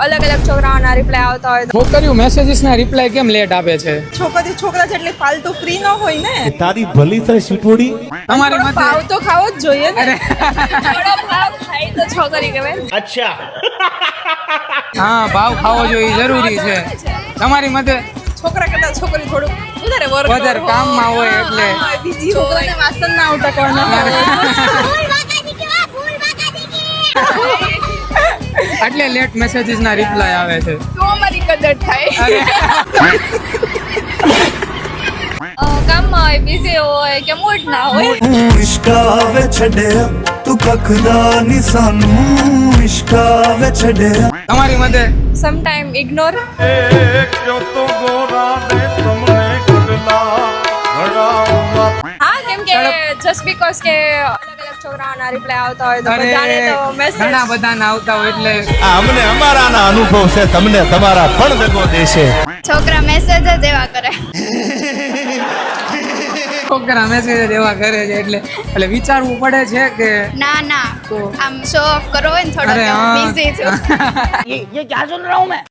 અલગ અલગ છોકરાઓના રિપ્લાય આવતા હોય છોકરીઓ મેસેજીસ ના રિપ્લાય કેમ લેટ આપે છે? છોકરા જેટલી ફાલતુ ફ્રી ન હોય ને. તારી ભલી થાય સ્વીટવડી. તમારી મતે ભાવ તો ખાવો જ જોઈએ ને. થોડો ભાવ ખાઈ તો છોકરી કહેવાય. અચ્છા. હા, ભાવ ખાવો જોઈએ જરૂરી છે. તમારી મતે છોકરા કરતા છોકરી થોડું વધારે કામમાં હોય એટલે બીજી છોકરાને વાસણ ના ઉટકવાના એટલે લેટ મેસેજીસ ના રિપ્લાય આવે છે. તો અમારી કદર થાય. કામમાં હોય, બિઝી હોય કે મૂડ ના હોય. ઇશ્કાવે છડે તું કખદા નિસાનું ઇશ્કાવે છડે. તમારી મતે સમટાઈમ ઇગ્નોર. હા, કેમ કે જસ્ટ બીકોઝ કે અલગ અલગ છોકરાઓના રિપ્લાય આવતા હોય તો બધાને તો મેસેજ ઘણા બધાના આવતા હોય એટલે અમને અમારાના અનુભવ છે, તમને તમારા પણ ભેગો દેશે. છોકરા મેસેજ જ એવા કરે. છોકરા મેસેજ એવા કરે છે એટલે વિચારવું પડે છે કે ના આમ શો ઓફ કરવો હોય ને થોડો અરે હા. બિઝી છું.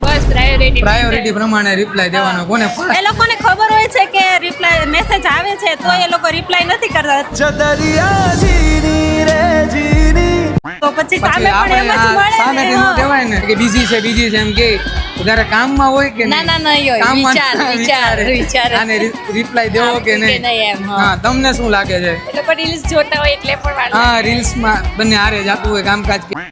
બસ પ્રાયોરિટી પ્રમાણે રિપ્લાય દેવાનો. કોને એ લોકોને ખબર હોય છે કે રિપ્લાય મેસેજ આવે છે તો એ લોકો રિપ્લાય નથી કરતા, જદરિયા જીની રે જીની. તો પછી સામે પછી પણ એમ જ આપણે મળે સામેથી ને. ન કહેવાય ને કે બીજી છે એમ કે જ્યારે કામમાં હોય કે ના, હોય. કામમાં વિચાર. આને રિપ્લાય દેવો કે નહીં. એમ, હા, તમને શું લાગે છે? એ લોકો રીલ્સ જોતા હોય એટલે પણ વાંધો હા, રીલ્સમાં બંને હારે જાતું હોય કામકાજ.